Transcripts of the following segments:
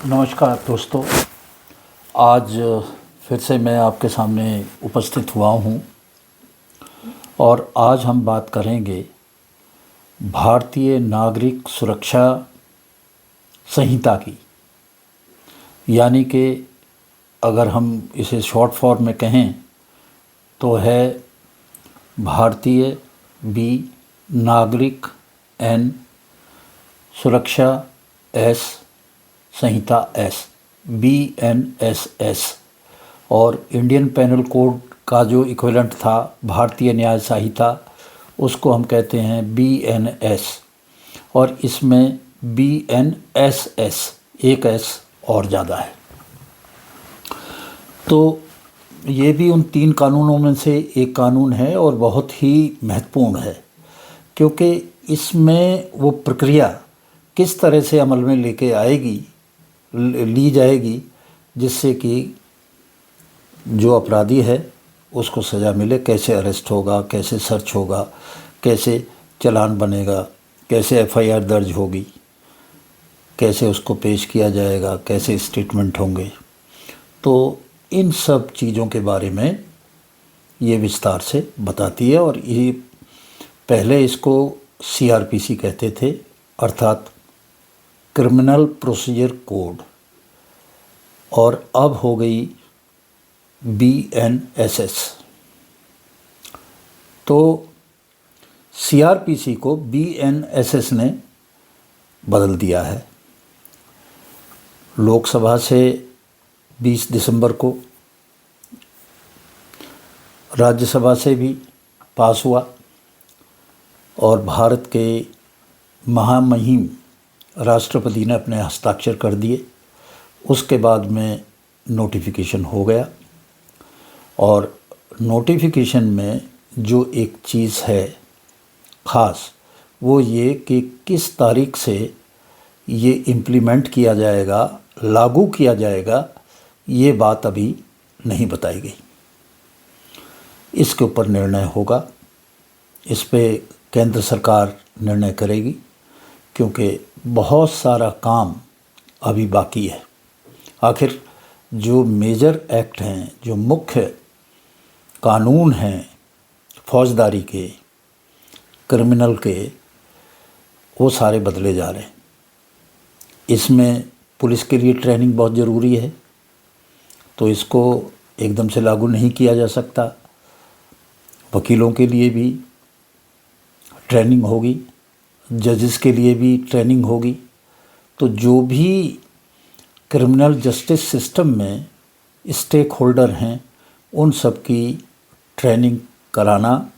नमस्कार दोस्तों। आज फिर से मैं आपके सामने उपस्थित हुआ हूँ और आज हम बात करेंगे भारतीय नागरिक सुरक्षा संहिता की। यानी कि अगर हम इसे शॉर्ट फॉर्म में कहें तो है भारतीय बी नागरिक एन सुरक्षा एस संहिता एस BNSS। और इंडियन पेनल कोड का जो इक्विवेलेंट था भारतीय न्याय संहिता, उसको हम कहते हैं BNS। और इसमें BNSS एक एस और ज़्यादा है। तो ये भी उन 3 कानूनों में से एक कानून है और बहुत ही महत्वपूर्ण है, क्योंकि इसमें वो प्रक्रिया किस तरह से अमल में ली जाएगी जिससे कि जो अपराधी है उसको सज़ा मिले। कैसे अरेस्ट होगा, कैसे सर्च होगा, कैसे चालान बनेगा, कैसे FIR दर्ज होगी, कैसे उसको पेश किया जाएगा, कैसे स्टेटमेंट होंगे। तो इन सब चीज़ों के बारे में ये विस्तार से बताती है। और ये पहले इसको CRPC कहते थे, अर्थात क्रिमिनल प्रोसीजर कोड, और अब हो गई BNSS। तो CRPC को BNSS ने बदल दिया है। लोकसभा से 20 दिसंबर को, राज्यसभा से भी पास हुआ और भारत के महामहिम राष्ट्रपति ने अपने हस्ताक्षर कर दिए। उसके बाद में नोटिफिकेशन हो गया। और नोटिफिकेशन में जो एक चीज़ है ख़ास, वो ये कि किस तारीख से ये इम्प्लीमेंट किया जाएगा, लागू किया जाएगा, ये बात अभी नहीं बताई गई। इसके ऊपर निर्णय होगा, इस पे केंद्र सरकार निर्णय करेगी, क्योंकि बहुत सारा काम अभी बाकी है। आखिर जो मेजर एक्ट हैं, जो मुख्य कानून हैं फौजदारी के, क्रिमिनल के, वो सारे बदले जा रहे हैं। इसमें पुलिस के लिए ट्रेनिंग बहुत ज़रूरी है, तो इसको एकदम से लागू नहीं किया जा सकता। वकीलों के लिए भी ट्रेनिंग होगी, जजेस के लिए भी ट्रेनिंग होगी। तो जो भी क्रिमिनल जस्टिस सिस्टम में स्टेक होल्डर हैं, उन सब की ट्रेनिंग कराना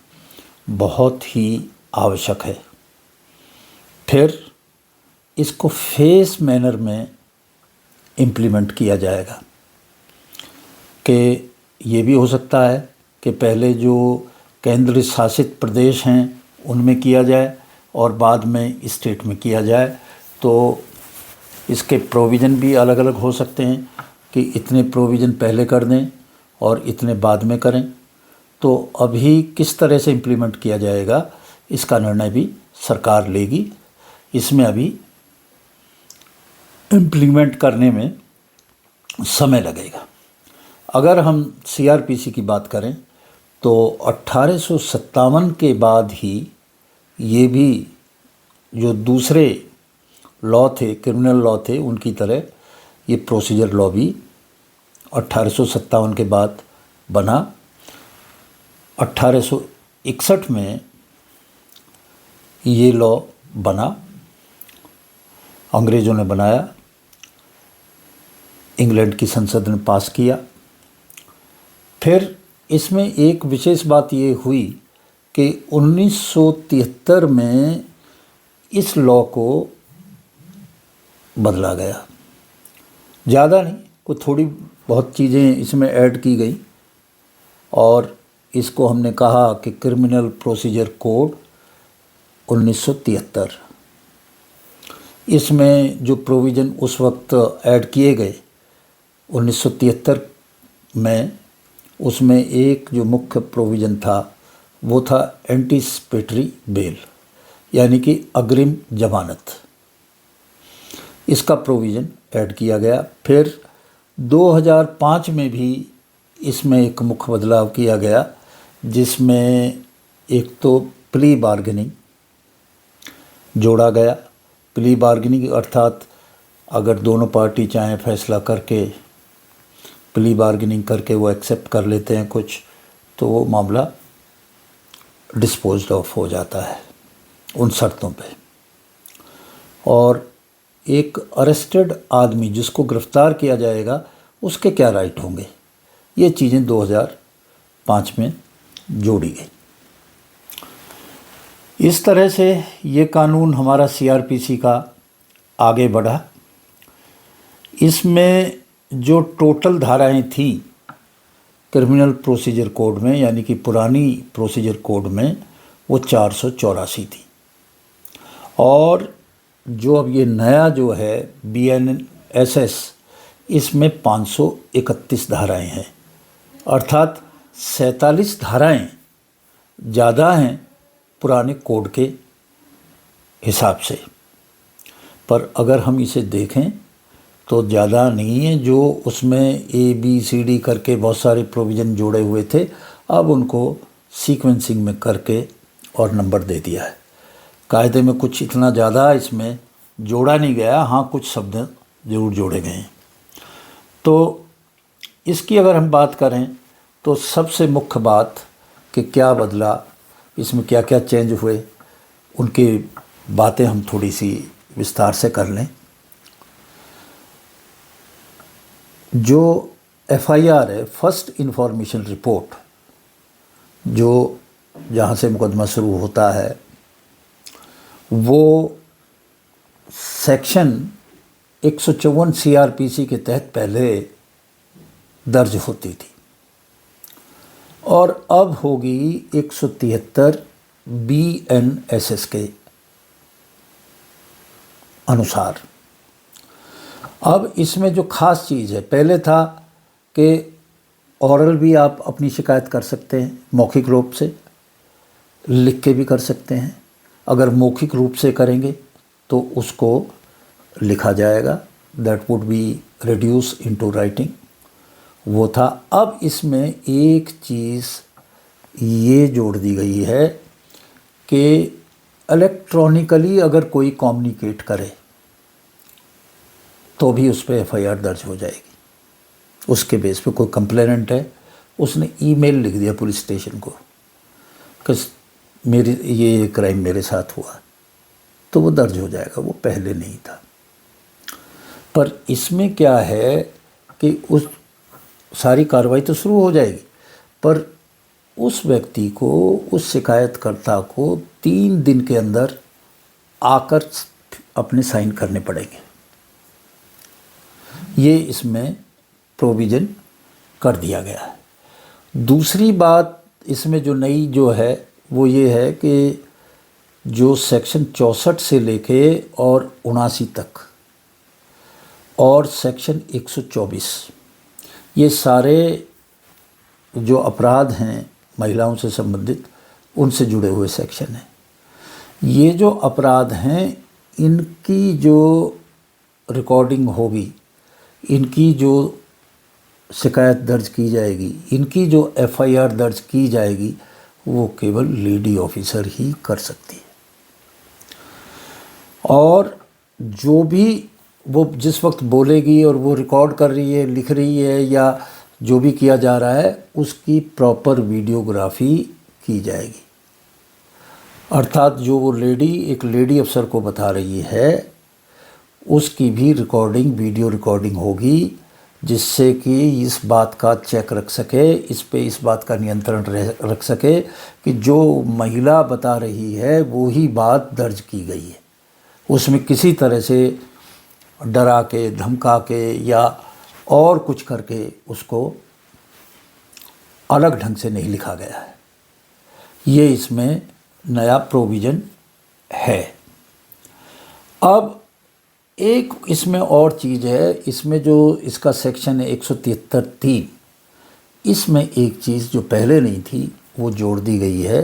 बहुत ही आवश्यक है। फिर इसको फेस मैनर में इम्प्लीमेंट किया जाएगा, कि ये भी हो सकता है कि पहले जो केंद्र शासित प्रदेश हैं उनमें किया जाए और बाद में स्टेट में किया जाए। तो इसके प्रोविज़न भी अलग अलग हो सकते हैं कि इतने प्रोविज़न पहले कर दें और इतने बाद में करें। तो अभी किस तरह से इम्प्लीमेंट किया जाएगा, इसका निर्णय भी सरकार लेगी। इसमें अभी इम्प्लीमेंट करने में समय लगेगा। अगर हम CRPC की बात करें तो 1857 के बाद ही ये भी जो दूसरे लॉ थे, क्रिमिनल लॉ थे, उनकी तरह ये प्रोसीजर लॉ भी 1857 के बाद बना। 1861 में ये लॉ बना, अंग्रेज़ों ने बनाया, इंग्लैंड की संसद ने पास किया। फिर इसमें एक विशेष बात ये हुई कि 1973 में इस लॉ को बदला गया। ज़्यादा नहीं, कुछ थोड़ी बहुत चीज़ें इसमें ऐड की गई और इसको हमने कहा कि क्रिमिनल प्रोसीजर कोड 1973। इसमें जो प्रोविज़न उस वक्त ऐड किए गए 1973 में, उसमें एक जो मुख्य प्रोविज़न था वो था एंटीसिपेटरी बेल, यानी कि अग्रिम जमानत। इसका प्रोविज़न ऐड किया गया। फिर 2005 में भी इसमें एक मुख्य बदलाव किया गया, जिसमें एक तो प्ली बार्गेनिंग जोड़ा गया। प्ली बार्गेनिंग अर्थात अगर दोनों पार्टी चाहें फैसला करके प्ली बार्गेनिंग करके वो एक्सेप्ट कर लेते हैं कुछ, तो वो मामला डिस्पोज्ड ऑफ हो जाता है उन शर्तों पे। और एक अरेस्टेड आदमी जिसको गिरफ्तार किया जाएगा उसके क्या राइट होंगे, ये चीज़ें 2005 में जोड़ी गई। इस तरह से ये कानून हमारा सीआरपीसी का आगे बढ़ा। इसमें जो टोटल धाराएं थी क्रिमिनल प्रोसीजर कोड में, यानी कि पुरानी प्रोसीजर कोड में, वो 484 थी। और जो अब ये नया जो है BNSS, इसमें 531 धाराएं हैं, अर्थात 47 धाराएं ज़्यादा हैं पुराने कोड के हिसाब से। पर अगर हम इसे देखें तो ज़्यादा नहीं है। जो उसमें ABCD करके बहुत सारे प्रोविज़न जोड़े हुए थे, अब उनको सीक्वेंसिंग में करके और नंबर दे दिया है। कायदे में कुछ इतना ज़्यादा इसमें जोड़ा नहीं गया, हाँ कुछ शब्द ज़रूर जोड़े गए हैं। तो इसकी अगर हम बात करें तो सबसे मुख्य बात कि क्या बदला, इसमें क्या क्या चेंज हुए, उनकी बातें हम थोड़ी सी विस्तार से कर लें। जो FIR है, फर्स्ट इंफॉर्मेशन रिपोर्ट, जो जहाँ से मुकदमा शुरू होता है, वो सेक्शन 154 CRPC के तहत पहले दर्ज होती थी और अब होगी 173 BNSS के अनुसार। अब इसमें जो ख़ास चीज़ है, पहले था कि औरल भी आप अपनी शिकायत कर सकते हैं, मौखिक रूप से, लिख के भी कर सकते हैं। अगर मौखिक रूप से करेंगे तो उसको लिखा जाएगा, that would be reduce into writing, वो था। अब इसमें एक चीज़ ये जोड़ दी गई है कि इलेक्ट्रॉनिकली अगर कोई कम्युनिकेट करे तो भी उस पर FIR दर्ज हो जाएगी। उसके बेस पे कोई कंप्लेनेंट है, उसने ईमेल लिख दिया पुलिस स्टेशन को कि मेरी ये क्राइम मेरे साथ हुआ, तो वो दर्ज हो जाएगा। वो पहले नहीं था। पर इसमें क्या है कि उस सारी कार्रवाई तो शुरू हो जाएगी, पर उस व्यक्ति को, उस शिकायतकर्ता को 3 दिन के अंदर आकर अपने साइन करने पड़ेंगे। ये इसमें प्रोविज़न कर दिया गया है। दूसरी बात इसमें जो नई जो है वो ये है कि जो सेक्शन 64 से लेके और 79 तक और सेक्शन 124, ये सारे जो अपराध हैं महिलाओं से संबंधित, उनसे जुड़े हुए सेक्शन हैं। ये जो अपराध हैं, इनकी जो रिकॉर्डिंग होगी, इनकी जो शिकायत दर्ज की जाएगी, इनकी जो FIR दर्ज की जाएगी, वो केवल लेडी ऑफिसर ही कर सकती है। और जो भी वो जिस वक्त बोलेगी और वो रिकॉर्ड कर रही है, लिख रही है, या जो भी किया जा रहा है, उसकी प्रॉपर वीडियोग्राफी की जाएगी। अर्थात जो वो लेडी एक लेडी अफसर को बता रही है, उसकी भी रिकॉर्डिंग, वीडियो रिकॉर्डिंग होगी, जिससे कि इस बात का चेक रख सके, इस पे इस बात का नियंत्रण रख सके कि जो महिला बता रही है वो ही बात दर्ज की गई है। उसमें किसी तरह से डरा के, धमका के या और कुछ करके उसको अलग ढंग से नहीं लिखा गया है। ये इसमें नया प्रोविज़न है। अब एक इसमें और चीज़ है, इसमें जो इसका सेक्शन है 173(3), इसमें एक चीज़ जो पहले नहीं थी वो जोड़ दी गई है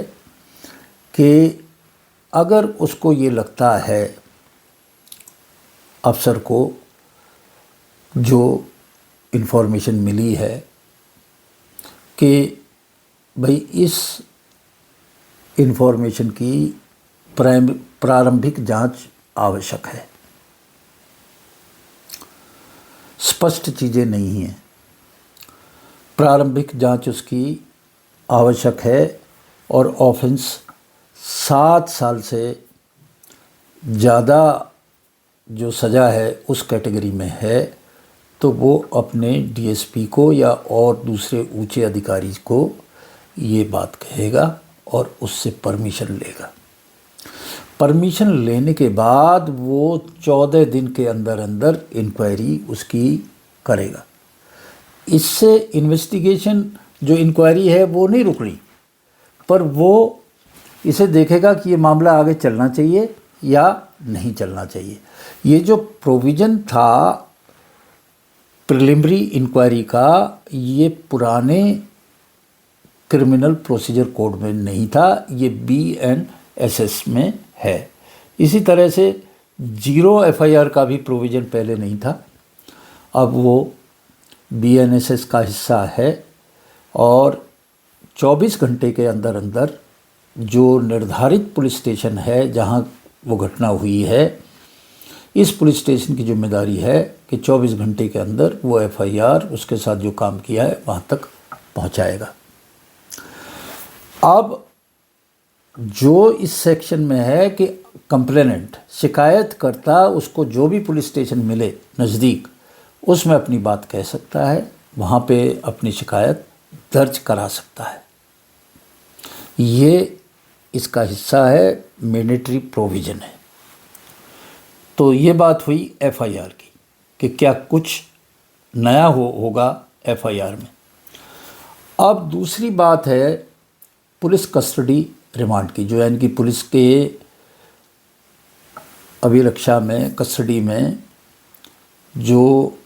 कि अगर उसको ये लगता है अफसर को जो इन्फॉर्मेशन मिली है कि भाई इस इन्फॉर्मेशन की प्रारंभिक जांच आवश्यक है। स्पष्ट चीज़ें नहीं हैं, प्रारंभिक जांच उसकी आवश्यक है और ऑफेंस 7 साल से ज़्यादा जो सज़ा है उस कैटेगरी में है, तो वो अपने डीएसपी को या और दूसरे ऊंचे अधिकारी को ये बात कहेगा और उससे परमिशन लेगा। परमिशन लेने के बाद वो 14 दिन के अंदर अंदर इंक्वायरी उसकी करेगा। इससे इन्वेस्टिगेशन जो इंक्वायरी है वो नहीं रुक रही, पर वो इसे देखेगा कि ये मामला आगे चलना चाहिए या नहीं चलना चाहिए। ये जो प्रोविज़न था प्रिलिमिनरी इंक्वायरी का, ये पुराने क्रिमिनल प्रोसीजर कोड में नहीं था, ये BNSS में है। इसी तरह से 0 FIR का भी प्रोविज़न पहले नहीं था, अब वो BNSS का हिस्सा है और 24 घंटे के अंदर अंदर जो निर्धारित पुलिस स्टेशन है जहां वो घटना हुई है, इस पुलिस स्टेशन की जिम्मेदारी है कि 24 घंटे के अंदर वो FIR उसके साथ जो काम किया है वहां तक पहुंचाएगा। अब जो इस सेक्शन में है कि कंप्लेनेंट शिकायतकर्ता उसको जो भी पुलिस स्टेशन मिले नज़दीक उसमें अपनी बात कह सकता है, वहाँ पे अपनी शिकायत दर्ज करा सकता है। ये इसका हिस्सा है, मैंडेटरी प्रोविज़न है। तो ये बात हुई FIR की कि क्या कुछ नया होगा FIR में। अब दूसरी बात है पुलिस कस्टडी रिमांड की, जो यानी कि पुलिस के अभिरक्षा में कस्टडी में जो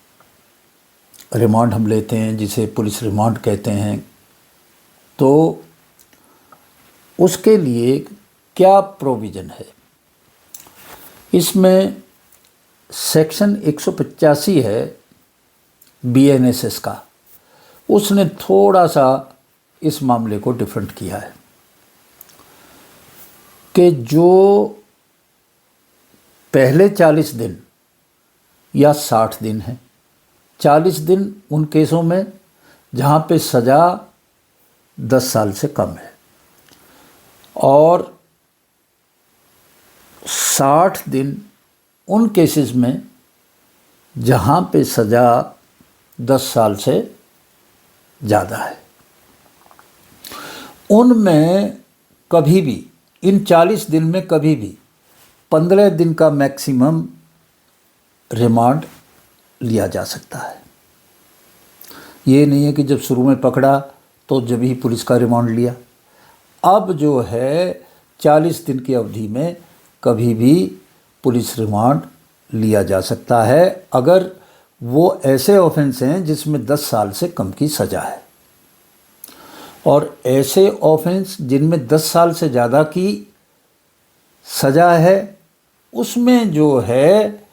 रिमांड हम लेते हैं जिसे पुलिस रिमांड कहते हैं, तो उसके लिए क्या प्रोविज़न है। इसमें सेक्शन 185 है BNSS का, उसने थोड़ा सा इस मामले को डिफरेंट किया है कि जो पहले 40 दिन या 60 दिन है, 40 दिन उन केसों में जहाँ पे सज़ा 10 साल से कम है और 60 दिन उन केसेस में जहाँ पे सज़ा 10 साल से ज़्यादा है। उनमें कभी भी, इन 40 दिन में कभी भी 15 दिन का मैक्सिमम रिमांड लिया जा सकता है। ये नहीं है कि जब शुरू में पकड़ा तो जब ही पुलिस का रिमांड लिया। अब जो है 40 दिन की अवधि में कभी भी पुलिस रिमांड लिया जा सकता है अगर वो ऐसे ऑफेंस हैं जिसमें 10 साल से कम की सज़ा है, और ऐसे ऑफेंस जिनमें 10 साल से ज़्यादा की सज़ा है उसमें जो है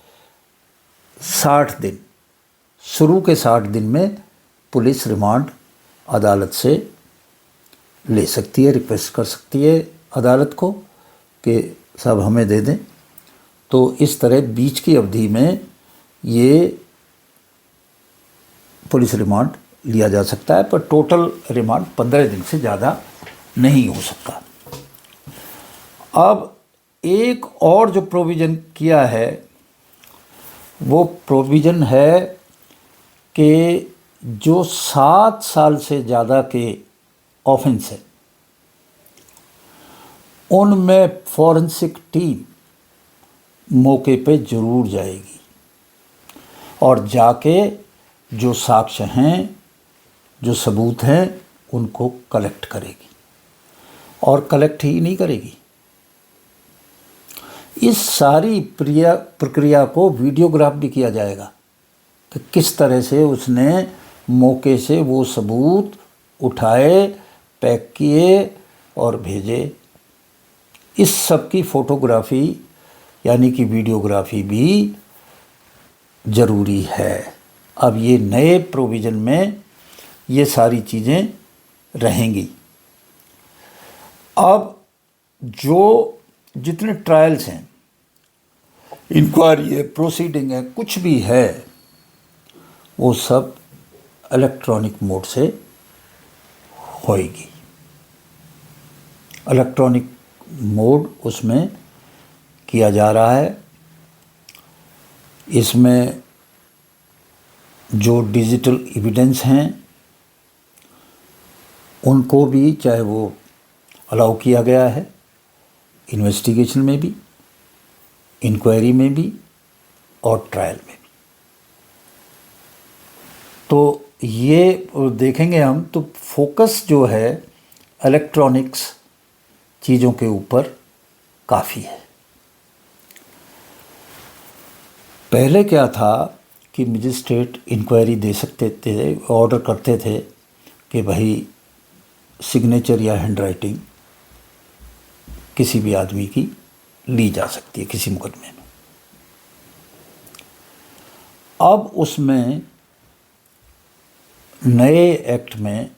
60 दिन, शुरू के 60 दिन में पुलिस रिमांड अदालत से ले सकती है, रिक्वेस्ट कर सकती है अदालत को कि साहब हमें दे दें। तो इस तरह बीच की अवधि में ये पुलिस रिमांड लिया जा सकता है, पर टोटल रिमांड 15 दिन से ज़्यादा नहीं हो सकता। अब एक और जो प्रोविज़न किया है वो प्रोविज़न है कि जो 7 साल से ज़्यादा के ऑफेंस है उनमें फॉरेंसिक टीम मौके पे ज़रूर जाएगी और जाके जो साक्ष्य हैं, जो सबूत हैं, उनको कलेक्ट करेगी। और कलेक्ट ही नहीं करेगी, इस सारी प्रक्रिया को वीडियोग्राफ भी किया जाएगा कि किस तरह से उसने मौके से वो सबूत उठाए, पैक किए और भेजे। इस सब की फ़ोटोग्राफी यानी कि वीडियोग्राफी भी ज़रूरी है। अब ये नए प्रोविज़न में ये सारी चीज़ें रहेंगी। अब जो जितने ट्रायल्स हैं, इंक्वायरी है, प्रोसीडिंग है, कुछ भी है, वो सब इलेक्ट्रॉनिक मोड से होएगी। इलेक्ट्रॉनिक मोड उसमें किया जा रहा है। इसमें जो डिजिटल एविडेंस हैं उनको भी चाहे वो अलाउ किया गया है, इन्वेस्टिगेशन में भी, इंक्वायरी में भी और ट्रायल में भी। तो ये देखेंगे हम, तो फोकस जो है इलेक्ट्रॉनिक्स चीज़ों के ऊपर काफ़ी है। पहले क्या था कि मजिस्ट्रेट इंक्वायरी दे सकते थे, ऑर्डर करते थे कि भाई सिग्नेचर या हैंडराइटिंग किसी भी आदमी की ली जा सकती है किसी मुकदमे में। अब उसमें नए एक्ट में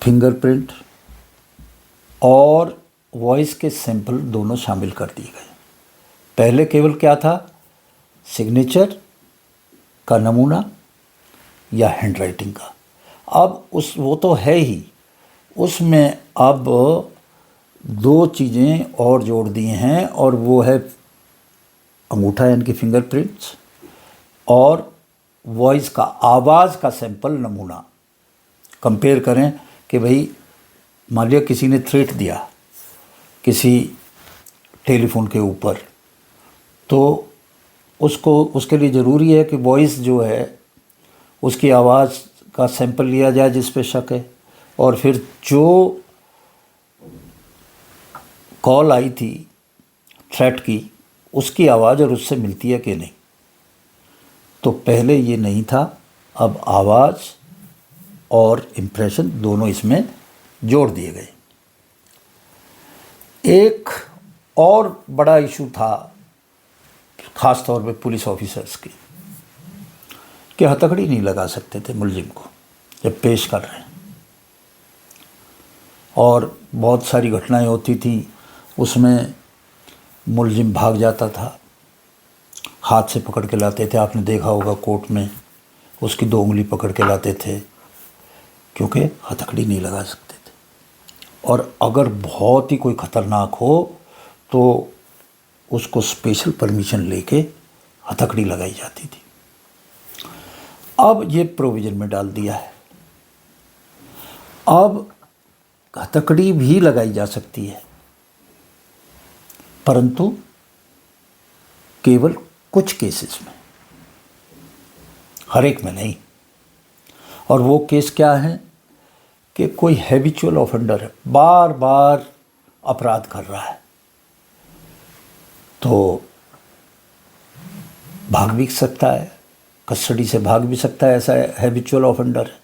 फिंगरप्रिंट और वॉइस के सैंपल दोनों शामिल कर दिए गए। पहले केवल क्या था, सिग्नेचर का नमूना या हैंडराइटिंग का। अब वो तो है ही, उसमें अब दो चीज़ें और जोड़ दी हैं, और वो है अंगूठा यानी कि फिंगरप्रिंट्स और वॉइस का, आवाज़ का सैंपल नमूना। कंपेयर करें कि भाई मान लिया किसी ने थ्रेट दिया किसी टेलीफोन के ऊपर, तो उसके लिए ज़रूरी है कि वॉइस जो है उसकी आवाज़ का सैंपल लिया जाए जिस पे शक है, और फिर जो कॉल आई थी थ्रेट की उसकी आवाज़ और उससे मिलती है कि नहीं। तो पहले ये नहीं था, अब आवाज़ और इम्प्रेशन दोनों इसमें जोड़ दिए गए। एक और बड़ा इशू था ख़ास तौर पे पुलिस ऑफिसर्स की, कि हथकड़ी नहीं लगा सकते थे मुलजिम को जब पेश कर रहे हैं। और बहुत सारी घटनाएं होती थी उसमें मुलजिम भाग जाता था, हाथ से पकड़ के लाते थे। आपने देखा होगा कोर्ट में उसकी 2 उंगली पकड़ के लाते थे, क्योंकि हथकड़ी नहीं लगा सकते थे। और अगर बहुत ही कोई ख़तरनाक हो तो उसको स्पेशल परमिशन लेके हथकड़ी लगाई जाती थी। अब ये प्रोविज़न में डाल दिया है, अब हथकड़ी भी लगाई जा सकती है, परंतु केवल कुछ केसेस में, हर एक में नहीं। और वो केस क्या है कि कोई हैबिचुअल ऑफेंडर है, बार बार अपराध कर रहा है, तो भाग भी सकता है, कस्टडी से भाग भी सकता है, ऐसा हैबिचुअल ऑफेंडर है,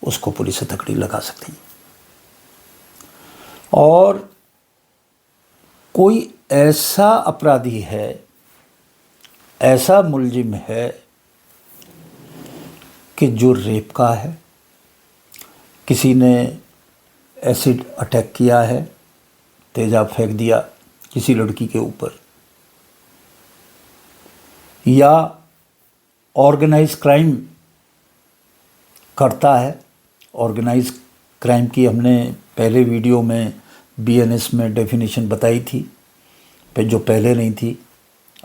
उसको पुलिस हथकड़ी लगा सकती है। और कोई ऐसा अपराधी है, ऐसा मुलजिम है कि जो रेप का है, किसी ने एसिड अटैक किया है, तेज़ाब फेंक दिया किसी लड़की के ऊपर, या ऑर्गेनाइज क्राइम करता है। ऑर्गेनाइज क्राइम की हमने पहले वीडियो में BNS में डेफिनेशन बताई थी, पे जो पहले नहीं थी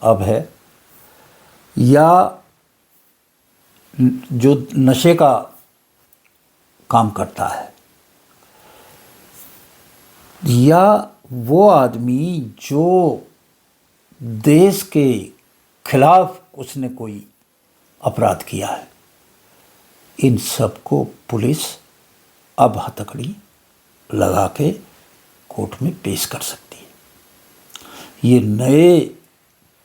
अब है। या जो नशे का काम करता है, या वो आदमी जो देश के खिलाफ उसने कोई अपराध किया है, इन सब को पुलिस अब हथकड़ी लगा के कोर्ट में पेश कर सकती है। ये नए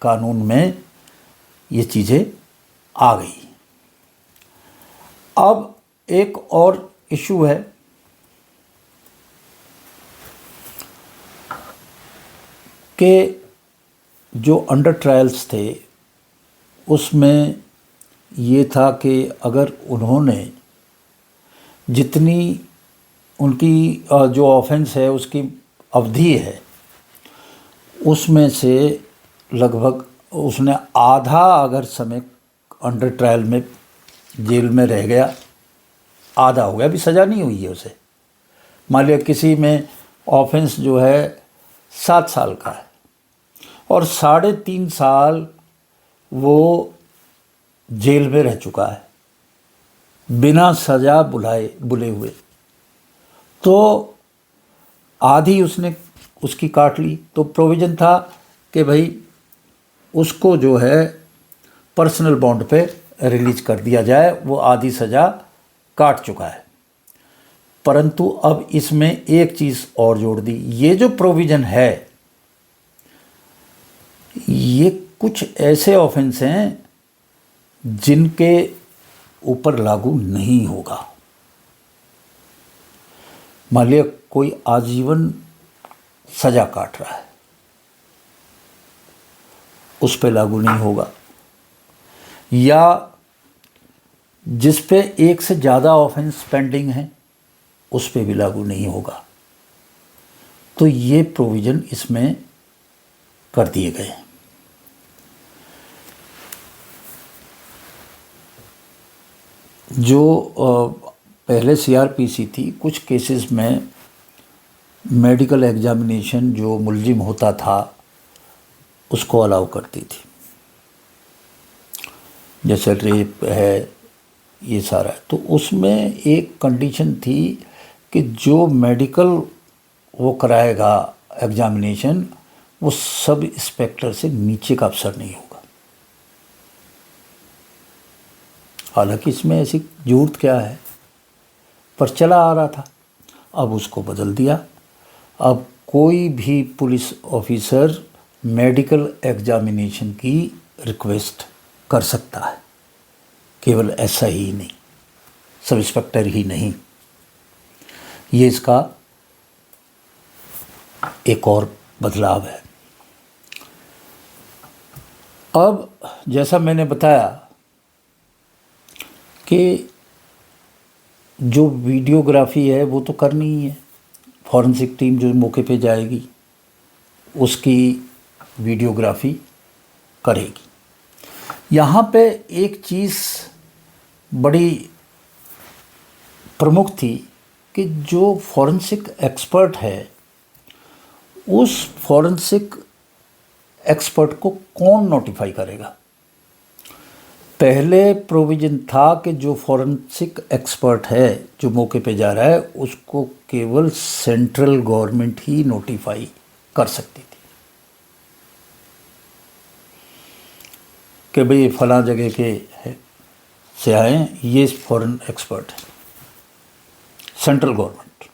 कानून में ये चीज़ें आ गई। अब एक और इशू है कि जो अंडर ट्रायल्स थे उसमें ये था कि अगर उन्होंने जितनी उनकी जो ऑफेंस है उसकी अवधि है उसमें से लगभग उसने आधा अगर समय अंडर ट्रायल में जेल में रह गया, आधा हो गया, अभी सज़ा नहीं हुई है उसे। मान लिया किसी में ऑफेंस जो है 7 साल का है और 3.5 साल वो जेल में रह चुका है बिना सज़ा बुले हुए, तो आधी उसने उसकी काट ली। तो प्रोविज़न था कि भाई उसको जो है पर्सनल बॉन्ड पे रिलीज कर दिया जाए, वो आधी सज़ा काट चुका है। परंतु अब इसमें एक चीज़ और जोड़ दी, ये जो प्रोविज़न है ये कुछ ऐसे ऑफेंस हैं जिनके ऊपर लागू नहीं होगा। मान लिया कोई आजीवन सज़ा काट रहा है, उस पे लागू नहीं होगा, या जिस पे एक से ज़्यादा ऑफेंस पेंडिंग है उस पे भी लागू नहीं होगा। तो ये प्रोविज़न इसमें कर दिए गए हैं। जो पहले सीआरपीसी थी, कुछ केसेस में मेडिकल एग्जामिनेशन जो मुलजिम होता था उसको अलाउ करती थी, जैसे रेप है ये सारा। तो उसमें एक कंडीशन थी कि जो मेडिकल वो कराएगा एग्जामिनेशन वो सब इंस्पेक्टर से नीचे का अफसर नहीं होगा। हालांकि इसमें ऐसी जरूरत क्या है, पर चला आ रहा था। अब उसको बदल दिया। अब कोई भी पुलिस ऑफिसर मेडिकल एग्जामिनेशन की रिक्वेस्ट कर सकता है, केवल ऐसा ही नहीं, सब इंस्पेक्टर ही नहीं। ये इसका एक और बदलाव है। अब जैसा मैंने बताया कि जो वीडियोग्राफी है वो तो करनी ही है, फॉरेंसिक टीम जो मौके पे जाएगी उसकी वीडियोग्राफी करेगी। यहाँ पे एक चीज़ बड़ी प्रमुख थी कि जो फॉरेंसिक एक्सपर्ट है उस फॉरेंसिक एक्सपर्ट को कौन नोटिफाई करेगा। पहले प्रोविज़न था कि जो फॉरेंसिक एक्सपर्ट है जो मौके पे जा रहा है उसको केवल सेंट्रल गवर्नमेंट ही नोटिफाई कर सकती थी कि भाई फलां जगह के से आए, ये फॉरेन एक्सपर्ट है, सेंट्रल गवर्नमेंट।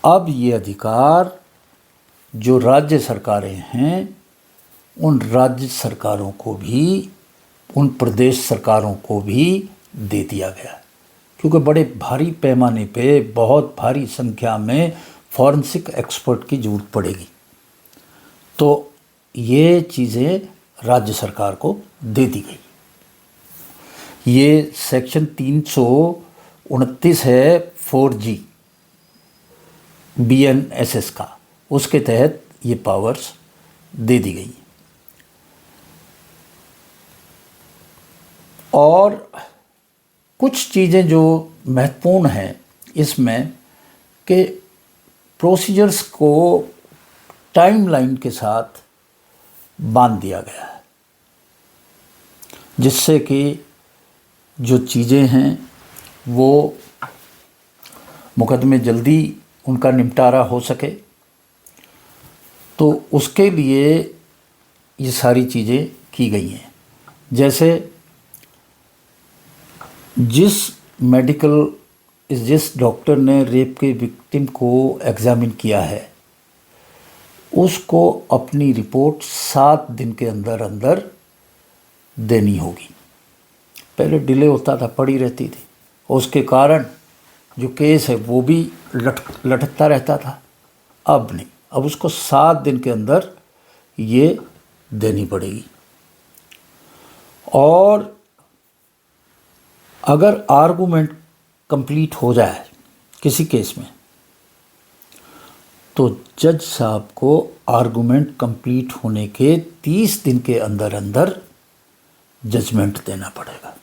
अब ये अधिकार जो राज्य सरकारें हैं उन राज्य सरकारों को भी, उन प्रदेश सरकारों को भी दे दिया गया, क्योंकि बड़े भारी पैमाने पे बहुत भारी संख्या में फॉरेंसिक एक्सपर्ट की ज़रूरत पड़ेगी। तो ये चीज़ें राज्य सरकार को दे दी गई। ये सेक्शन 329 है 4G BNSS का, उसके तहत ये पावर्स दे दी गई। और कुछ चीज़ें जो महत्वपूर्ण हैं इसमें कि प्रोसीजर्स को टाइमलाइन के साथ बांध दिया गया है, जिससे कि जो चीज़ें हैं वो मुकदमे जल्दी उनका निपटारा हो सके। तो उसके लिए ये सारी चीज़ें की गई हैं। जैसे जिस डॉक्टर ने रेप के विक्टिम को एग्ज़ामिन किया है उसको अपनी रिपोर्ट 7 दिन के अंदर अंदर देनी होगी। पहले डिले होता था, पड़ी रहती थी, और उसके कारण जो केस है वो भी लटकता रहता था। अब नहीं, अब उसको 7 दिन के अंदर ये देनी पड़ेगी। और अगर आर्गूमेंट कंप्लीट हो जाए किसी केस में तो जज साहब को आर्गूमेंट कंप्लीट होने के 30 दिन के अंदर अंदर जजमेंट देना पड़ेगा।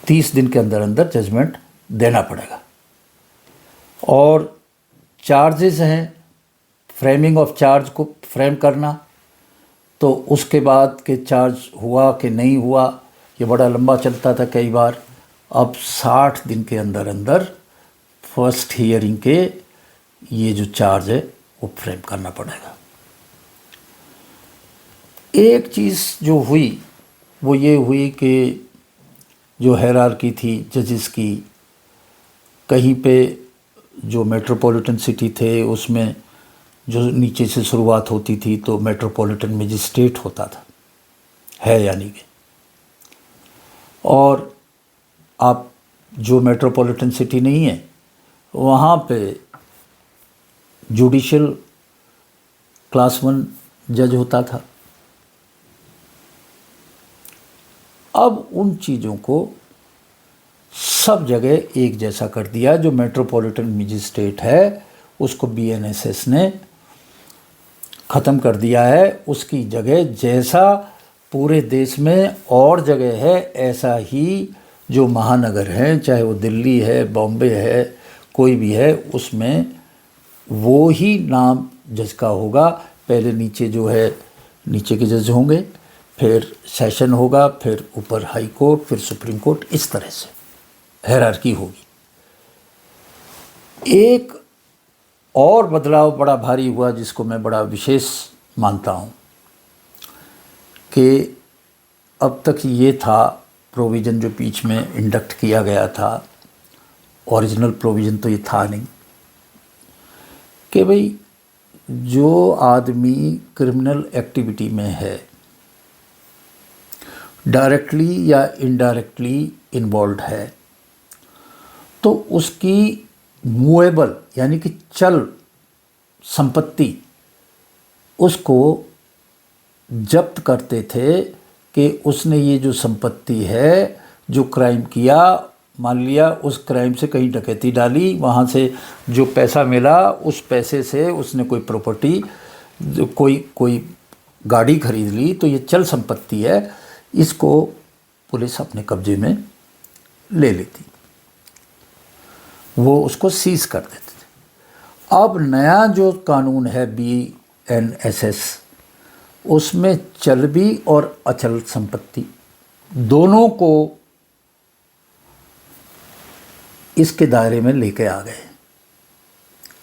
30 दिन के अंदर अंदर जजमेंट देना पड़ेगा। और चार्जेस हैं, फ्रेमिंग ऑफ चार्ज को फ्रेम करना, तो उसके बाद के चार्ज हुआ कि नहीं हुआ ये बड़ा लंबा चलता था कई बार। अब 60 दिन के अंदर अंदर फर्स्ट हियरिंग के ये जो चार्ज है वो फ्रेम करना पड़ेगा। एक चीज़ जो हुई वो ये हुई कि जो हायरार्की थी जजेस की, कहीं पे जो मेट्रोपॉलिटन सिटी थे उसमें जो नीचे से शुरुआत होती थी तो मेट्रोपॉलिटन मजिस्ट्रेट होता था, है यानी कि, और आप जो मेट्रोपॉलिटन सिटी नहीं है वहाँ पे जुडिशल क्लास 1 जज होता था। अब उन चीज़ों को सब जगह एक जैसा कर दिया। जो मेट्रोपॉलिटन मजिस्ट्रेट है उसको BNSS ने ख़त्म कर दिया है। उसकी जगह जैसा पूरे देश में और जगह है ऐसा ही जो महानगर हैं, चाहे वो दिल्ली है, बॉम्बे है, कोई भी है, उसमें वो ही नाम जज का होगा। पहले नीचे जो है नीचे के जज होंगे, फिर सेशन होगा, फिर ऊपर हाई कोर्ट, फिर सुप्रीम कोर्ट, इस तरह से हायरार्की होगी। एक और बदलाव बड़ा भारी हुआ जिसको मैं बड़ा विशेष मानता हूँ कि अब तक ये था प्रोविज़न जो बीच में इंडक्ट किया गया था, ओरिजिनल प्रोविज़न तो ये था नहीं, कि भाई जो आदमी क्रिमिनल एक्टिविटी में है, डायरेक्टली या इनडायरेक्टली इन्वॉल्व है, तो उसकी मूवेबल यानी कि चल संपत्ति उसको जब्त करते थे कि उसने ये जो संपत्ति है, जो क्राइम किया, मान लिया उस क्राइम से कहीं डकैती डाली, वहाँ से जो पैसा मिला उस पैसे से उसने कोई प्रॉपर्टी, कोई गाड़ी खरीद ली, तो ये चल संपत्ति है, इसको पुलिस अपने कब्जे में ले लेती, वो उसको सीज कर देते थे। अब नया जो कानून है BNSS, उसमें चल और अचल संपत्ति दोनों को इसके दायरे में लेके आ गए।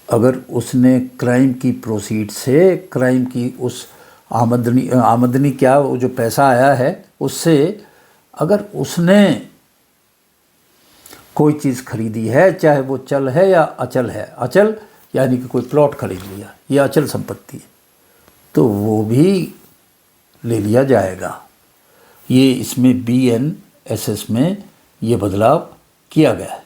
अगर उसने क्राइम की प्रोसीड से, क्राइम की उस आमदनी क्या, वो जो पैसा आया है उससे अगर उसने कोई चीज़ खरीदी है, चाहे वो चल है या अचल है, अचल यानी कि कोई प्लॉट खरीद लिया, ये अचल संपत्ति है, तो वो भी ले लिया जाएगा। ये इसमें BNSS में ये बदलाव किया गया है।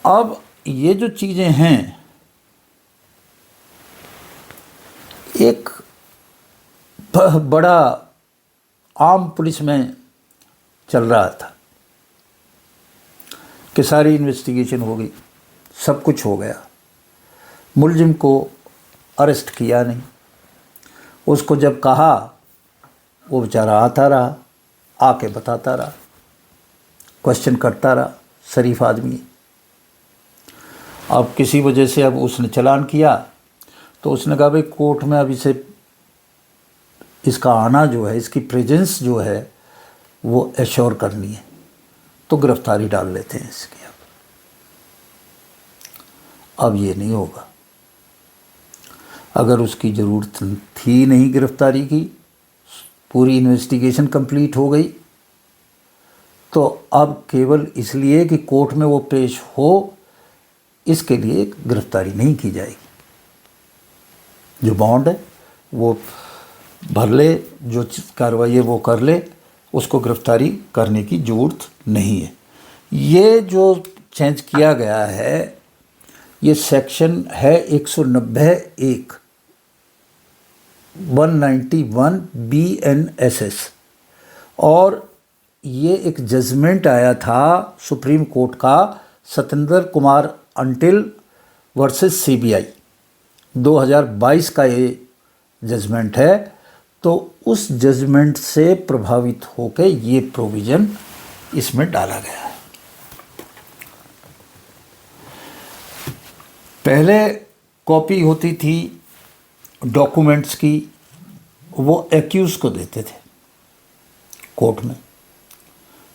अब ये जो चीज़ें हैं, एक बड़ा आम पुलिस में चल रहा था कि सारी इन्वेस्टिगेशन हो गई, सब कुछ हो गया, मुलजिम को अरेस्ट किया नहीं। उसको जब कहा वो बेचारा आता रहा, आके बताता रहा, क्वेश्चन करता रहा, शरीफ आदमी। अब किसी वजह से अब उसने चालान किया तो उसने कहा भाई कोर्ट में अब इसे, इसका आना जो है, इसकी प्रेजेंस जो है वो एश्योर करनी है, तो गिरफ्तारी डाल लेते हैं इसकी। अब ये नहीं होगा। अगर उसकी ज़रूरत थी नहीं गिरफ्तारी की, पूरी इन्वेस्टिगेशन कंप्लीट हो गई, तो अब केवल इसलिए कि कोर्ट में वो पेश हो, इसके लिए गिरफ्तारी नहीं की जाएगी। जो बॉन्ड है वो भर ले, जो कार्रवाई है वो कर ले, उसको गिरफ्तारी करने की ज़रूरत नहीं है। ये जो चेंज किया गया है, ये सेक्शन है 190(1) 191 BNSS। और ये एक जजमेंट आया था सुप्रीम कोर्ट का, Satyendra Kumar until versus CBI, 2022 का ये जजमेंट है। तो उस जजमेंट से प्रभावित होकर ये प्रोविज़न इसमें डाला गया है। पहले कॉपी होती थी डॉक्यूमेंट्स की, वो एक्यूज़ को देते थे कोर्ट में।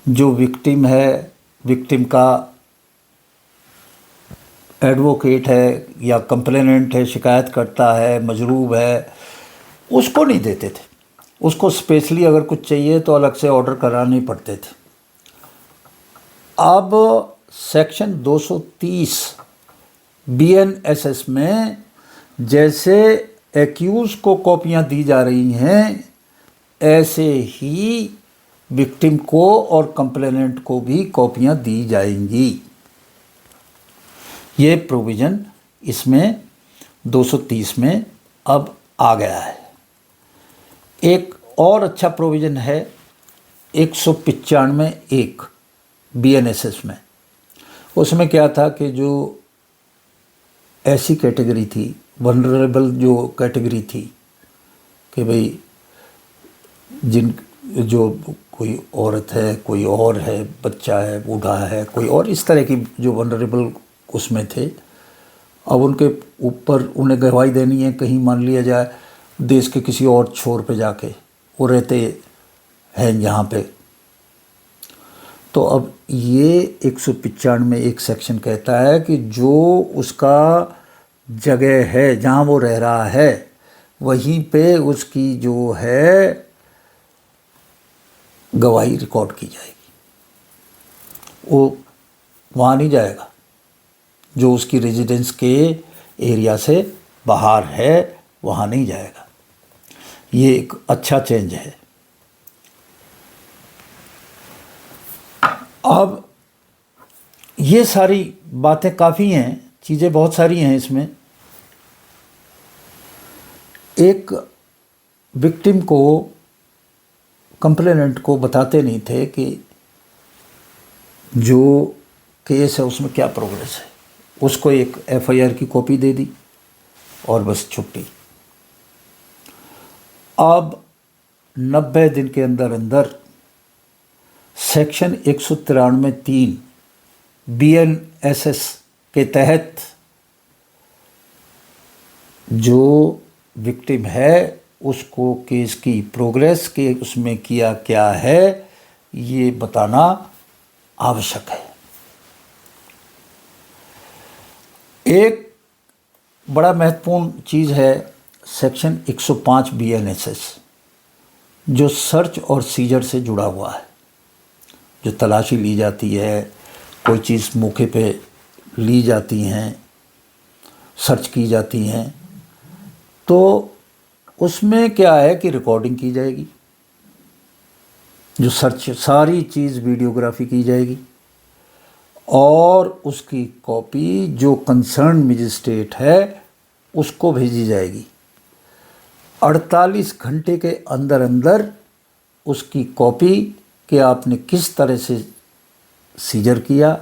जो विक्टिम है, विक्टिम का एडवोकेट है या कंप्लेनेंट है, शिकायत करता है, मजरूब है, उसको नहीं देते थे। उसको स्पेशली अगर कुछ चाहिए तो अलग से ऑर्डर कराने पड़ते थे। अब सेक्शन 230 BNSS में जैसे एक्यूज़ को कॉपियां दी जा रही हैं, ऐसे ही विक्टिम को और कंप्लेनेंट को भी कॉपियां दी जाएंगी। ये प्रोविज़न इसमें 230 में अब आ गया है। एक और अच्छा प्रोविज़न है 195(1) BNSS में। उसमें क्या था कि जो ऐसी कैटेगरी थी, वनरेबल जो कैटेगरी थी, कि भाई जो कोई औरत है, कोई और है, बच्चा है, बूढ़ा है, कोई और, इस तरह की जो वनरेबल उसमें थे। अब उनके ऊपर उन्हें गवाही देनी है, कहीं मान लिया जाए देश के किसी और छोर पे जाके वो रहते हैं यहाँ पे, तो अब ये 195 में एक सेक्शन कहता है कि जो उसका जगह है जहाँ वो रह रहा है, वहीं पे उसकी जो है गवाही रिकॉर्ड की जाएगी। वो वहाँ नहीं जाएगा जो उसकी रेजिडेंस के एरिया से बाहर है, वहाँ नहीं जाएगा। ये एक अच्छा चेंज है। अब ये सारी बातें काफ़ी हैं, चीज़ें बहुत सारी हैं इसमें। एक विक्टिम को, कंप्लेनेंट को बताते नहीं थे कि जो केस है उसमें क्या प्रोग्रेस है। उसको एक FIR की कॉपी दे दी और बस छुट्टी। अब 90 दिन के अंदर अंदर सेक्शन 193(3) BNSS के तहत जो विक्टिम है उसको केस की प्रोग्रेस के उसमें किया क्या है ये बताना आवश्यक है। एक बड़ा महत्वपूर्ण चीज़ है सेक्शन 105 BNSS, जो सर्च और सीजर से जुड़ा हुआ है। जो तलाशी ली जाती है, कोई चीज़ मौके पे ली जाती हैं, सर्च की जाती हैं, तो उसमें क्या है कि रिकॉर्डिंग की जाएगी। जो सर्च, सारी चीज़ वीडियोग्राफी की जाएगी और उसकी कॉपी जो कंसर्न मजिस्ट्रेट है उसको भेजी जाएगी। 48 घंटे के अंदर अंदर उसकी कॉपी कि आपने किस तरह से सीजर किया,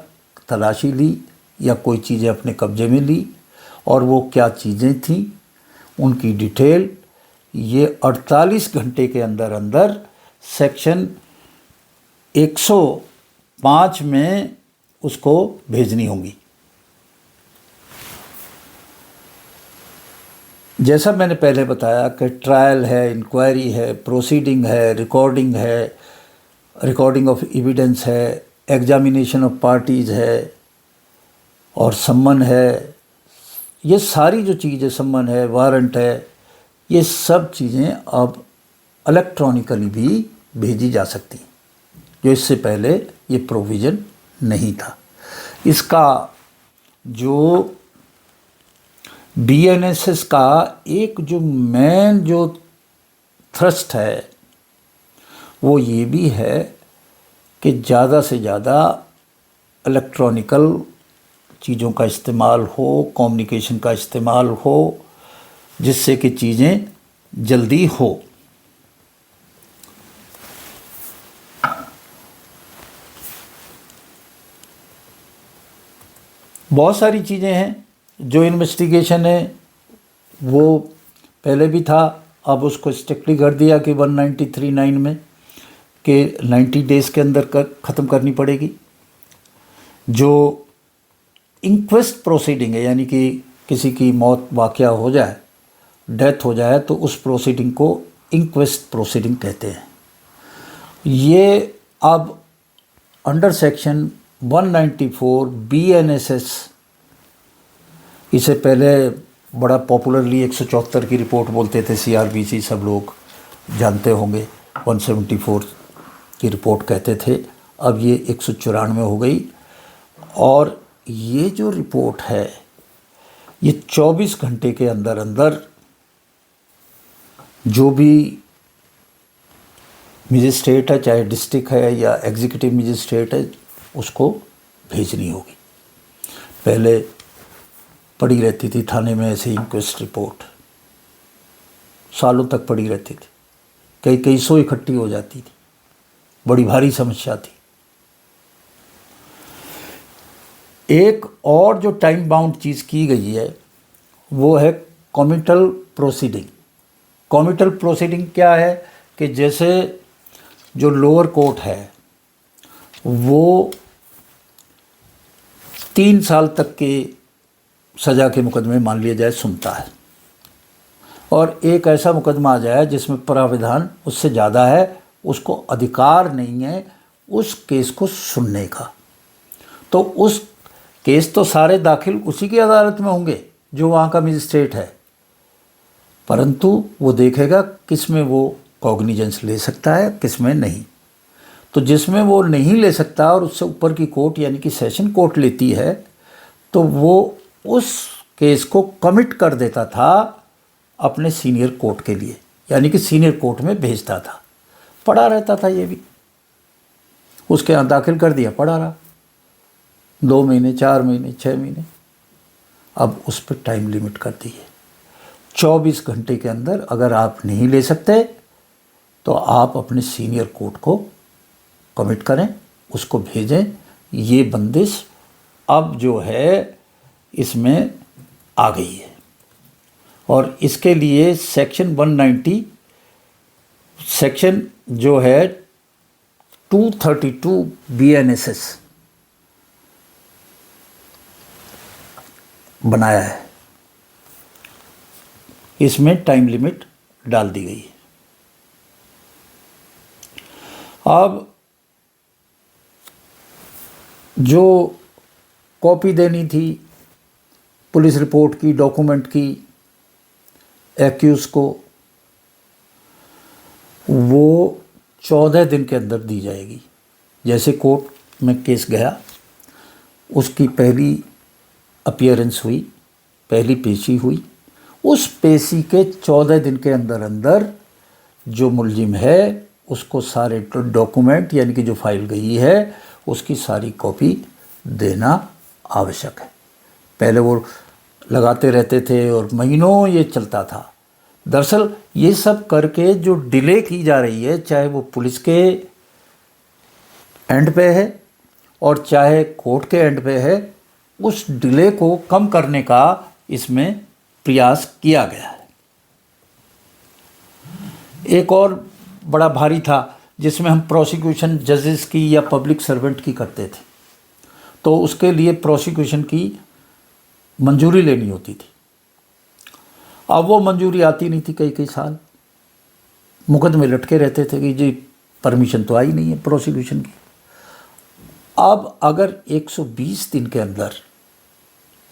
तलाशी ली या कोई चीज़ें अपने कब्जे में ली और वो क्या चीज़ें थीं, उनकी डिटेल, ये 48 घंटे के अंदर अंदर सेक्शन 105 में उसको भेजनी होंगी। जैसा मैंने पहले बताया कि ट्रायल है, इंक्वायरी है, प्रोसीडिंग है, रिकॉर्डिंग ऑफ एविडेंस है, एग्जामिनेशन ऑफ पार्टीज़ है और सम्मन है। ये सारी जो चीज़ें, सम्मन है, वारंट है, ये सब चीज़ें अब इलेक्ट्रॉनिकली भी भेजी जा सकती हैं, जो इससे पहले ये प्रोविज़न नहीं था। इसका जो BNSS का एक जो मेन जो थ्रस्ट है वो ये भी है कि ज़्यादा से ज़्यादा इलेक्ट्रॉनिकल चीज़ों का इस्तेमाल हो, कम्युनिकेशन का इस्तेमाल हो, जिससे कि चीज़ें जल्दी हो। बहुत सारी चीज़ें हैं जो इन्वेस्टिगेशन है वो पहले भी था, अब उसको स्ट्रिक्टली कर दिया कि 1939 में कि 90 डेज़ के अंदर ख़त्म करनी पड़ेगी। जो इंक्वेस्ट प्रोसीडिंग है, यानी कि किसी की मौत वाक़या हो जाए, डेथ हो जाए, तो उस प्रोसीडिंग को इंक्वेस्ट प्रोसीडिंग कहते हैं। ये अब अंडर सेक्शन 194 BNSS, इसे पहले बड़ा पॉपुलरली 174 की रिपोर्ट बोलते थे, CRPC सब लोग जानते होंगे, 174 की रिपोर्ट कहते थे, अब ये 194 हो गई। और ये जो रिपोर्ट है ये 24 घंटे के अंदर अंदर जो भी मजिस्ट्रेट है, चाहे डिस्ट्रिक्ट है या एग्जीक्यूटिव मजिस्ट्रेट है, उसको भेजनी होगी। पहले पड़ी रहती थी थाने में ऐसे इंक्वेस्ट रिपोर्ट, सालों तक पड़ी रहती थी, कई सौ इकट्ठी हो जाती थी, बड़ी भारी समस्या थी। एक और जो टाइम बाउंड चीज़ की गई है वो है कॉमिटल प्रोसीडिंग। कॉमिटल प्रोसीडिंग क्या है कि जैसे जो लोअर कोर्ट है वो 3 साल तक के सज़ा के मुकदमे मान लिया जाए सुनता है, और एक ऐसा मुकदमा आ जाए जिसमें प्राविधान उससे ज़्यादा है, उसको अधिकार नहीं है उस केस को सुनने का, तो उस केस तो सारे दाखिल उसी की अदालत में होंगे जो वहाँ का मजिस्ट्रेट है, परंतु वो देखेगा किस में वो कॉग्निजेंस ले सकता है, किस में नहीं। तो जिसमें वो नहीं ले सकता और उससे ऊपर की कोर्ट यानी कि सेशन कोर्ट लेती है, तो वो उस केस को कमिट कर देता था अपने सीनियर कोर्ट के लिए, यानी कि सीनियर कोर्ट में भेजता था। पड़ा रहता था ये भी, उसके यहाँ दाखिल कर दिया, पड़ा रहा 2 महीने, 4 महीने, 6 महीने। अब उस पर टाइम लिमिट कर दी है, 24 घंटे के अंदर अगर आप नहीं ले सकते तो आप अपने सीनियर कोर्ट को कमिट करें, उसको भेजें। ये बंदिश अब जो है इसमें आ गई है, और इसके लिए सेक्शन 190 सेक्शन जो है 232 BNSS बनाया है, इसमें टाइम लिमिट डाल दी गई है। अब जो कॉपी देनी थी पुलिस रिपोर्ट की, डॉक्यूमेंट की एक्यूज को, वो 14 दिन के अंदर दी जाएगी। जैसे कोर्ट में केस गया, उसकी पहली अपीयरेंस हुई, पहली पेशी हुई, उस पेशी के 14 दिन के अंदर अंदर जो मुलजिम है उसको सारे डॉक्यूमेंट यानी कि जो फाइल गई है उसकी सारी कॉपी देना आवश्यक है। पहले वो लगाते रहते थे और महीनों ये चलता था। दरअसल ये सब करके जो डिले की जा रही है, चाहे वो पुलिस के एंड पे है और चाहे कोर्ट के एंड पे है, उस डिले को कम करने का इसमें प्रयास किया गया है। एक और बड़ा भारी था जिसमें हम प्रोसिक्यूशन जजेस की या पब्लिक सर्वेंट की करते थे, तो उसके लिए प्रोसिक्यूशन की मंजूरी लेनी होती थी। अब वो मंजूरी आती नहीं थी, कई साल मुकदमे लटके रहते थे कि जी परमिशन तो आई नहीं है प्रोसिक्यूशन की। अब अगर 120 दिन के अंदर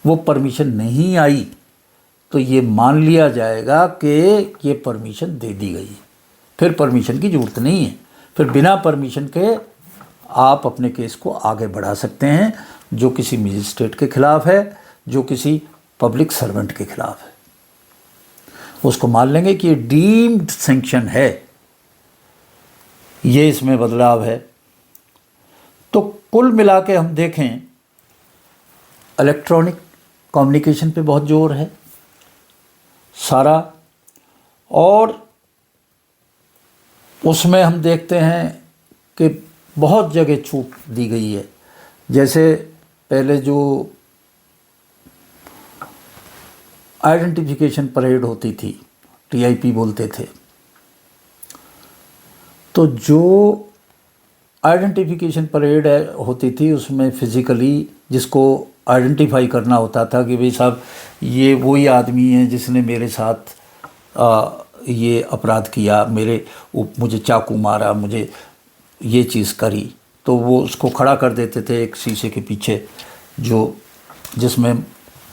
वो परमिशन नहीं आई तो ये मान लिया जाएगा कि ये परमिशन दे दी गई, फिर परमिशन की ज़रूरत नहीं है, फिर बिना परमिशन के आप अपने केस को आगे बढ़ा सकते हैं, जो किसी मजिस्ट्रेट के ख़िलाफ़ है, जो किसी पब्लिक सर्वेंट के ख़िलाफ़ है। उसको मान लेंगे कि ये डीम्ड सैंक्शन है, ये इसमें बदलाव है। तो कुल मिला के हम देखें, इलेक्ट्रॉनिक कम्युनिकेशन पे बहुत जोर है सारा, और उसमें हम देखते हैं कि बहुत जगह छूट दी गई है। जैसे पहले जो आइडेंटिफिकेशन परेड होती थी, टीआईपी बोलते थे, तो जो आइडेंटिफिकेशन परेड होती थी उसमें फिज़िकली जिसको आइडेंटिफाई करना होता था कि भाई साहब ये वही आदमी है जिसने मेरे साथ ये अपराध किया, मुझे चाकू मारा, मुझे ये चीज़ करी, तो वो उसको खड़ा कर देते थे एक शीशे के पीछे, जिसमें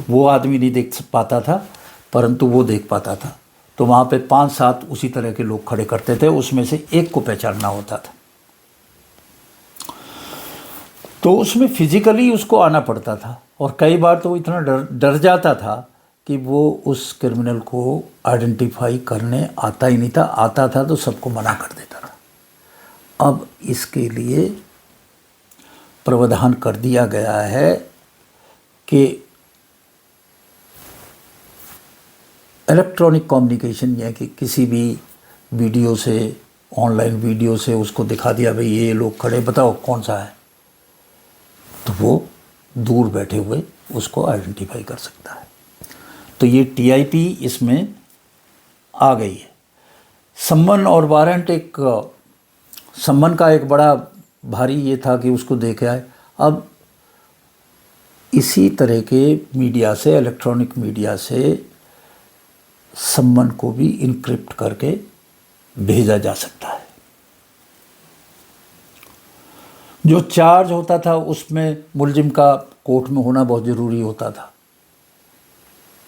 वो आदमी नहीं देख पाता था परंतु वो देख पाता था। तो वहाँ पे 5-7 उसी तरह के लोग खड़े करते थे, उसमें से एक को पहचानना होता था। तो उसमें फिज़िकली उसको आना पड़ता था और कई बार तो वो इतना डर जाता था कि वो उस क्रिमिनल को आइडेंटिफाई करने आता ही नहीं था, आता था तो सबको मना कर देता था। अब इसके लिए प्रावधान कर दिया गया है कि इलेक्ट्रॉनिक कम्युनिकेशन, यानी कि किसी भी वीडियो से, ऑनलाइन वीडियो से उसको दिखा दिया भाई ये लोग खड़े, बताओ कौन सा है, तो वो दूर बैठे हुए उसको आइडेंटिफाई कर सकता है। तो ये टीआईपी इसमें आ गई है। सम्मन और वारंट, सम्मन का एक बड़ा भारी ये था कि उसको देखे आए। अब इसी तरह के मीडिया से, इलेक्ट्रॉनिक मीडिया से सम्मन को भी इनक्रिप्ट करके भेजा जा सकता है। जो चार्ज होता था उसमें मुलजिम का कोर्ट में होना बहुत ज़रूरी होता था,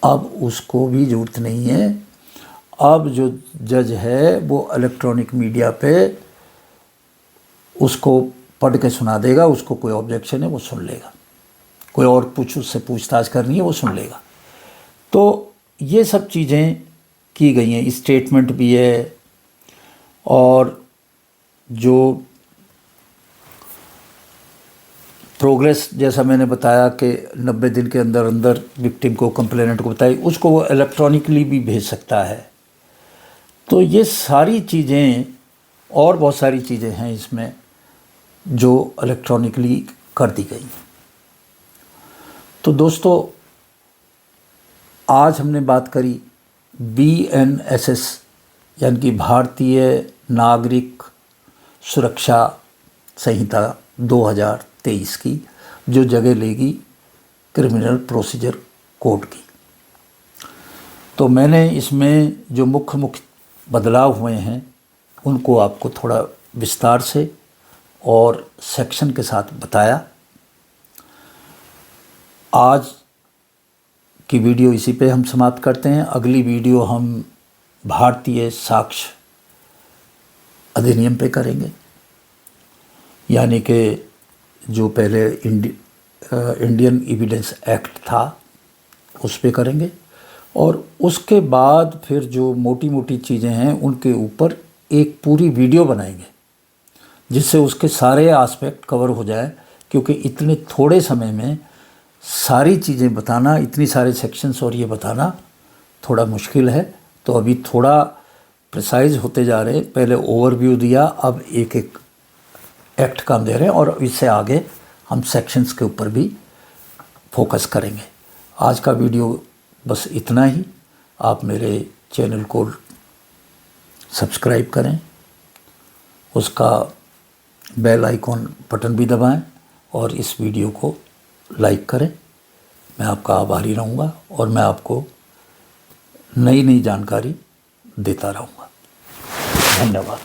अब उसको भी ज़रूरत नहीं है। अब जो जज है वो इलेक्ट्रॉनिक मीडिया पे उसको पढ़ के सुना देगा, उसको कोई ऑब्जेक्शन है वो सुन लेगा, कोई और उससे पूछताछ करनी है वो सुन लेगा। तो ये सब चीज़ें की गई हैं, स्टेटमेंट भी है, और जो प्रोग्रेस जैसा मैंने बताया कि 90 दिन के अंदर अंदर विक्टिम को, कंप्लेनेंट को बताई, उसको वो इलेक्ट्रॉनिकली भी भेज सकता है। तो ये सारी चीज़ें और बहुत सारी चीज़ें हैं इसमें जो इलेक्ट्रॉनिकली कर दी गई। तो दोस्तों आज हमने बात करी BNSS यानी कि भारतीय नागरिक सुरक्षा संहिता 2023 की, जो जगह लेगी क्रिमिनल प्रोसीजर कोड की। तो मैंने इसमें जो मुख्य बदलाव हुए हैं उनको आपको थोड़ा विस्तार से और सेक्शन के साथ बताया। आज की वीडियो इसी पे हम समाप्त करते हैं। अगली वीडियो हम भारतीय साक्ष्य अधिनियम पे करेंगे, यानी कि जो पहले इंडियन एविडेंस एक्ट था उस पे करेंगे, और उसके बाद फिर जो मोटी मोटी चीज़ें हैं उनके ऊपर एक पूरी वीडियो बनाएंगे जिससे उसके सारे एस्पेक्ट कवर हो जाए, क्योंकि इतने थोड़े समय में सारी चीज़ें बताना, इतनी सारे सेक्शंस और ये बताना थोड़ा मुश्किल है। तो अभी थोड़ा प्रिसाइज होते जा रहे हैं, पहले ओवरव्यू दिया, अब एक एक एक्ट का दे रहे हैं, और इससे आगे हम सेक्शंस के ऊपर भी फोकस करेंगे। आज का वीडियो बस इतना ही। आप मेरे चैनल को सब्सक्राइब करें, उसका बेल आइकॉन बटन भी दबाएं और इस वीडियो को लाइक करें। मैं आपका आभारी रहूँगा और मैं आपको नई नई जानकारी देता रहूँगा। धन्यवाद।